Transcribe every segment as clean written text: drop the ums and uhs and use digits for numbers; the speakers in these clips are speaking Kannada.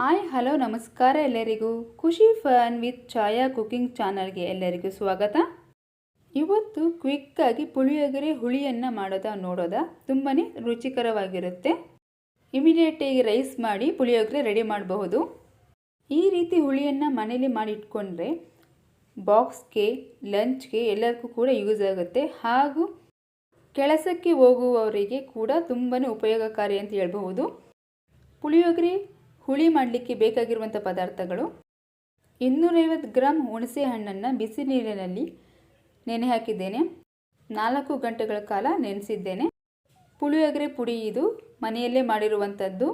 ಹಾಯ್ ಹಲೋ ನಮಸ್ಕಾರ ಎಲ್ಲರಿಗೂ. ಖುಷಿ ಫನ್ ವಿತ್ ಛಾಯಾ ಕುಕಿಂಗ್ ಚಾನಲ್ಗೆ ಎಲ್ಲರಿಗೂ ಸ್ವಾಗತ. ಇವತ್ತು ಕ್ವಿಕ್ಕಾಗಿ ಪುಳಿಯೋಗರೆ ಹುಳಿಯನ್ನು ನೋಡೋದ ತುಂಬಾ ರುಚಿಕರವಾಗಿರುತ್ತೆ. ಇಮಿಡಿಯೇಟಾಗಿ ರೈಸ್ ಮಾಡಿ ಪುಳಿಯೋಗರೆ ರೆಡಿ ಮಾಡಬಹುದು. ಈ ರೀತಿ ಹುಳಿಯನ್ನು ಮನೇಲಿ ಮಾಡಿಟ್ಕೊಂಡ್ರೆ ಬಾಕ್ಸ್ಗೆ, ಲಂಚ್ಗೆ ಎಲ್ಲರಿಗೂ ಕೂಡ ಯೂಸ್ ಆಗುತ್ತೆ. ಹಾಗೂ ಕೆಲಸಕ್ಕೆ ಹೋಗುವವರಿಗೆ ಕೂಡ ತುಂಬಾ ಉಪಯೋಗಕಾರಿ ಅಂತ ಹೇಳ್ಬಹುದು. ಪುಳಿಯೋಗರೆ ಹುಳಿ ಮಾಡಲಿಕ್ಕೆ ಬೇಕಾಗಿರುವಂಥ ಪದಾರ್ಥಗಳು: 250 ಗ್ರಾಂ ಹುಣಸೆ ಹಣ್ಣನ್ನು ಬಿಸಿ ನೀರಿನಲ್ಲಿ ನೆನೆ ಹಾಕಿದ್ದೇನೆ. 4 ಗಂಟೆಗಳ ಕಾಲ ನೆನೆಸಿದ್ದೇನೆ. ಪುಳಿಯೋಗರೆ ಪುಡಿ ಇದು ಮನೆಯಲ್ಲೇ ಮಾಡಿರುವಂಥದ್ದು,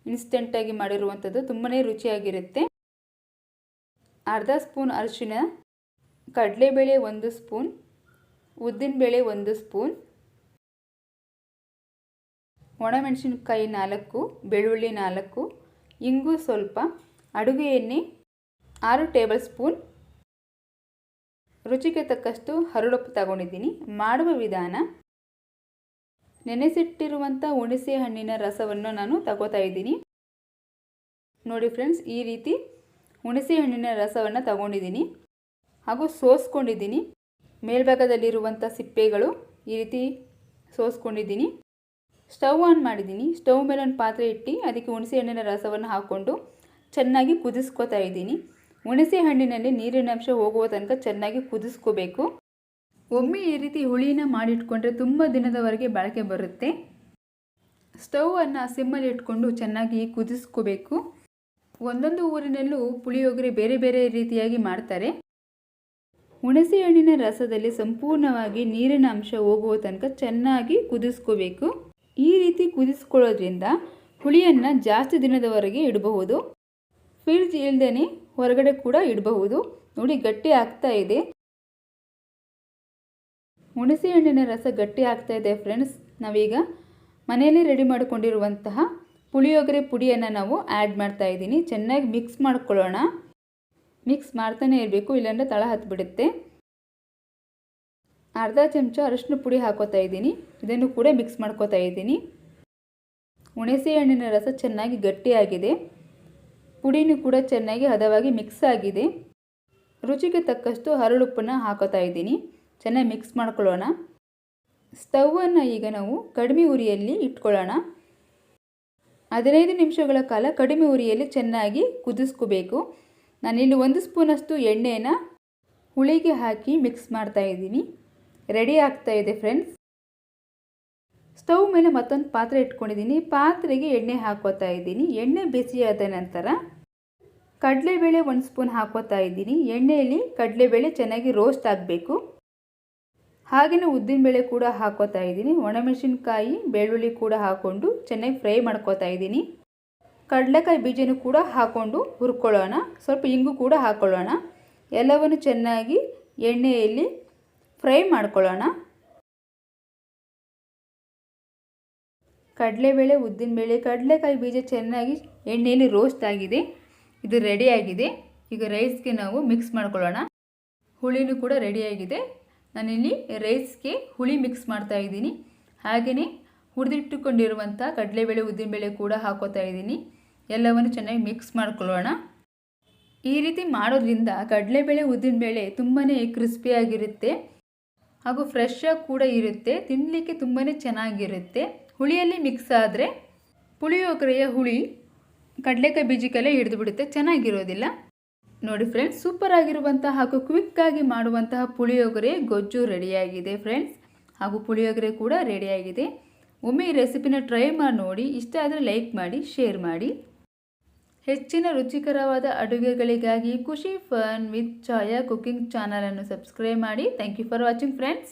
ಇನ್ಸ್ಟೆಂಟಾಗಿ ಮಾಡಿರುವಂಥದ್ದು, ತುಂಬಾ ರುಚಿಯಾಗಿರುತ್ತೆ. ಅರ್ಧ ಸ್ಪೂನ್ ಅರಿಶಿನ, ಕಡಲೆಬೇಳೆ 1 ಸ್ಪೂನ್, ಉದ್ದಿನಬೇಳೆ 1 ಸ್ಪೂನ್, ಒಣಮೆಣಸಿನಕಾಯಿ 4, ಬೆಳ್ಳುಳ್ಳಿ 4, ಇಂಗು ಸ್ವಲ್ಪ, ಅಡುಗೆ ಎಣ್ಣೆ 6 ಟೇಬಲ್ ಸ್ಪೂನ್, ರುಚಿಗೆ ತಕ್ಕಷ್ಟು ಹರಳುಪ್ಪು ತಗೊಂಡಿದ್ದೀನಿ. ಮಾಡುವ ವಿಧಾನ: ನೆನೆಸಿಟ್ಟಿರುವಂಥ ಹುಣಸೆ ಹಣ್ಣಿನ ರಸವನ್ನು ನಾನು ತಗೋತಾ ಇದ್ದೀನಿ. ನೋಡಿ ಫ್ರೆಂಡ್ಸ್, ಈ ರೀತಿ ಹುಣಸೆ ಹಣ್ಣಿನ ರಸವನ್ನು ತಗೊಂಡಿದ್ದೀನಿ ಹಾಗೂ ಸೋಸ್ಕೊಂಡಿದ್ದೀನಿ. ಮೇಲ್ಭಾಗದಲ್ಲಿರುವಂಥ ಸಿಪ್ಪೆಗಳು ಈ ರೀತಿ ಸೋಸ್ಕೊಂಡಿದ್ದೀನಿ. ಸ್ಟವ್ ಆನ್ ಮಾಡಿದ್ದೀನಿ. ಸ್ಟವ್ ಮೇಲೆ ಒಂದು ಪಾತ್ರೆ ಇಟ್ಟು ಅದಕ್ಕೆ ಹುಣಸೆ ಹಣ್ಣಿನ ರಸವನ್ನು ಹಾಕ್ಕೊಂಡು ಚೆನ್ನಾಗಿ ಕುದಿಸ್ಕೋತಾ ಇದ್ದೀನಿ. ಹುಣಸೆ ಹಣ್ಣಿನಲ್ಲಿ ನೀರಿನ ಅಂಶ ಹೋಗುವ ತನಕ ಚೆನ್ನಾಗಿ ಕುದಿಸ್ಕೋಬೇಕು. ಒಮ್ಮೆ ಈ ರೀತಿ ಹುಳಿನ ಮಾಡಿಟ್ಕೊಂಡ್ರೆ ತುಂಬ ದಿನದವರೆಗೆ ಬಾಳಿಕೆ ಬರುತ್ತೆ. ಸ್ಟವನ್ನು ಸಿಮ್ಮಲ್ಲಿ ಇಟ್ಕೊಂಡು ಚೆನ್ನಾಗಿ ಕುದಿಸ್ಕೋಬೇಕು. ಒಂದೊಂದು ಊರಿನಲ್ಲೂ ಪುಳಿಯೋಗರೆ ಬೇರೆ ಬೇರೆ ರೀತಿಯಾಗಿ ಮಾಡ್ತಾರೆ. ಹುಣಸೆ ಹಣ್ಣಿನ ರಸದಲ್ಲಿ ಸಂಪೂರ್ಣವಾಗಿ ನೀರಿನ ಅಂಶ ಹೋಗುವ ತನಕ ಚೆನ್ನಾಗಿ ಕುದಿಸ್ಕೋಬೇಕು. ಈ ರೀತಿ ಕುದಿಸ್ಕೊಳ್ಳೋದ್ರಿಂದ ಹುಳಿಯನ್ನು ಜಾಸ್ತಿ ದಿನದವರೆಗೆ ಇಡಬಹುದು. ಫ್ರಿಡ್ಜ್ ಇಲ್ಲದೇ ಹೊರಗಡೆ ಕೂಡ ಇಡಬಹುದು. ನೋಡಿ, ಗಟ್ಟಿ ಆಗ್ತಾ ಇದೆ. ಹುಣಸೆ ಹಣ್ಣಿನ ರಸ ಗಟ್ಟಿ ಆಗ್ತಾ ಇದೆ ಫ್ರೆಂಡ್ಸ್. ನಾವೀಗ ಮನೆಯಲ್ಲಿ ರೆಡಿ ಮಾಡಿಕೊಂಡಿರುವಂತಹ ಪುಳಿಯೋಗರೆ ಪುಡಿಯನ್ನು ನಾವು ಆ್ಯಡ್ ಮಾಡ್ತಾ ಇದ್ದೀನಿ. ಚೆನ್ನಾಗಿ ಮಿಕ್ಸ್ ಮಾಡ್ಕೊಳ್ಳೋಣ. ಮಿಕ್ಸ್ ಮಾಡ್ತಾನೆ ಇರಬೇಕು, ಇಲ್ಲಾಂದರೆ ತಳ ಹತ್ತಿಬಿಡುತ್ತೆ. ಅರ್ಧ ಚಮಚ ಅರಿಶಿನ ಪುಡಿ ಹಾಕೋತಾ ಇದ್ದೀನಿ. ಇದನ್ನು ಕೂಡ ಮಿಕ್ಸ್ ಮಾಡ್ಕೋತಾ ಇದ್ದೀನಿ. ಹುಣಸೆ ಹಣ್ಣಿನ ರಸ ಚೆನ್ನಾಗಿ ಗಟ್ಟಿಯಾಗಿದೆ. ಪುಡಿನೂ ಕೂಡ ಚೆನ್ನಾಗಿ ಹದವಾಗಿ ಮಿಕ್ಸ್ ಆಗಿದೆ. ರುಚಿಗೆ ತಕ್ಕಷ್ಟು ಹರಳುಪ್ಪನ್ನು ಹಾಕೋತಾ ಇದ್ದೀನಿ. ಚೆನ್ನಾಗಿ ಮಿಕ್ಸ್ ಮಾಡ್ಕೊಳ್ಳೋಣ. ಸ್ಟವನ್ನು ಈಗ ನಾವು ಕಡಿಮೆ ಉರಿಯಲ್ಲಿ ಇಟ್ಕೊಳ್ಳೋಣ. 15 ನಿಮಿಷಗಳ ಕಾಲ ಕಡಿಮೆ ಉರಿಯಲ್ಲಿ ಚೆನ್ನಾಗಿ ಕುದಿಸ್ಕೋಬೇಕು. ನಾನಿಲ್ಲಿ 1 ಸ್ಪೂನಷ್ಟು ಎಣ್ಣೆನ ಹುಳಿಗೆ ಹಾಕಿ ಮಿಕ್ಸ್ ಮಾಡ್ತಾ ಇದ್ದೀನಿ. ರೆಡಿ ಆಗ್ತಾ ಇದೆ ಫ್ರೆಂಡ್ಸ್. ಸ್ಟವ್ ಮೇಲೆ ಮತ್ತೊಂದು ಪಾತ್ರೆ ಇಟ್ಕೊಂಡಿದ್ದೀನಿ. ಪಾತ್ರೆಗೆ ಎಣ್ಣೆ ಹಾಕೋತಾ ಇದ್ದೀನಿ. ಎಣ್ಣೆ ಬಿಸಿಯಾದ ನಂತರ ಕಡಲೆಬೇಳೆ 1 ಸ್ಪೂನ್ ಹಾಕೋತಾ ಇದ್ದೀನಿ. ಎಣ್ಣೆಯಲ್ಲಿ ಕಡಲೆಬೇಳೆ ಚೆನ್ನಾಗಿ ರೋಸ್ಟ್ ಆಗಬೇಕು. ಹಾಗೆಯೇ ಉದ್ದಿನಬೇಳೆ ಕೂಡ ಹಾಕೋತಾ ಇದ್ದೀನಿ. ಒಣಮೆಣಸಿನಕಾಯಿ, ಬೆಳ್ಳುಳ್ಳಿ ಕೂಡ ಹಾಕ್ಕೊಂಡು ಚೆನ್ನಾಗಿ ಫ್ರೈ ಮಾಡ್ಕೋತಾ ಇದ್ದೀನಿ. ಕಡಲೆಕಾಯಿ ಬೀಜನೂ ಕೂಡ ಹಾಕ್ಕೊಂಡು ಹುರ್ಕೊಳ್ಳೋಣ. ಸ್ವಲ್ಪ ಇಂಗು ಕೂಡ ಹಾಕ್ಕೊಳ್ಳೋಣ. ಎಲ್ಲವನ್ನು ಚೆನ್ನಾಗಿ ಎಣ್ಣೆಯಲ್ಲಿ ಫ್ರೈ ಮಾಡ್ಕೊಳ್ಳೋಣ. ಕಡಲೆಬೇಳೆ, ಉದ್ದಿನಬೇಳೆ, ಕಡಲೆಕಾಯಿ ಬೀಜ ಚೆನ್ನಾಗಿ ಎಣ್ಣೆಯಲ್ಲಿ ರೋಸ್ಟ್ ಆಗಿದೆ. ಇದು ರೆಡಿಯಾಗಿದೆ. ಈಗ ರೈಸ್ಗೆ ನಾವು ಮಿಕ್ಸ್ ಮಾಡ್ಕೊಳ್ಳೋಣ. ಹುಳಿನೂ ಕೂಡ ರೆಡಿಯಾಗಿದೆ. ನಾನಿಲ್ಲಿ ರೈಸ್ಗೆ ಹುಳಿ ಮಿಕ್ಸ್ ಮಾಡ್ತಾ ಇದ್ದೀನಿ. ಹಾಗೆಯೇ ಹುರಿದಿಟ್ಟುಕೊಂಡಿರುವಂಥ ಕಡಲೆಬೇಳೆ, ಉದ್ದಿನಬೇಳೆ ಕೂಡ ಹಾಕೋತಾ ಇದ್ದೀನಿ. ಎಲ್ಲವನ್ನು ಚೆನ್ನಾಗಿ ಮಿಕ್ಸ್ ಮಾಡ್ಕೊಳ್ಳೋಣ. ಈ ರೀತಿ ಮಾಡೋದ್ರಿಂದ ಕಡಲೆಬೇಳೆ, ಉದ್ದಿನಬೇಳೆ ತುಂಬಾ ಕ್ರಿಸ್ಪಿಯಾಗಿರುತ್ತೆ ಹಾಗೂ ಫ್ರೆಶ್ ಆಗಿ ಕೂಡ ಇರುತ್ತೆ. ತಿನ್ನಲಿಕ್ಕೆ ತುಂಬಾ ಚೆನ್ನಾಗಿರುತ್ತೆ. ಹುಳಿಯಲ್ಲಿ ಮಿಕ್ಸ್ ಆದರೆ ಪುಳಿಯೋಗರೆಯ ಹುಳಿ ಕಡಲೆಕಾಯಿ ಬೀಜಕ್ಕೆಲ್ಲ ಹಿಡಿದು ಬಿಡುತ್ತೆ, ಚೆನ್ನಾಗಿರೋದಿಲ್ಲ. ನೋಡಿ ಫ್ರೆಂಡ್ಸ್, ಸೂಪರ್ ಆಗಿರುವಂತಹ ಹಾಗೂ ಕ್ವಿಕ್ಕಾಗಿ ಮಾಡುವಂತಹ ಪುಳಿಯೋಗರೆ ಗೊಜ್ಜು ರೆಡಿಯಾಗಿದೆ ಫ್ರೆಂಡ್ಸ್. ಹಾಗೂ ಪುಳಿಯೋಗರೆ ಕೂಡ ರೆಡಿಯಾಗಿದೆ. ಒಮ್ಮೆ ಈ ರೆಸಿಪಿನ ಟ್ರೈ ಮಾಡಿ ನೋಡಿ. ಇಷ್ಟ ಆದರೆ ಲೈಕ್ ಮಾಡಿ, ಶೇರ್ ಮಾಡಿ. ಹೆಚ್ಚಿನ ರುಚಿಕರವಾದ ಅಡುಗೆಗಳಿಗಾಗಿ Khushi fun with Chhaya cooking ಚಾನಲನ್ನು ಸಬ್ಸ್ಕ್ರೈಬ್ ಮಾಡಿ. Thank you for watching friends.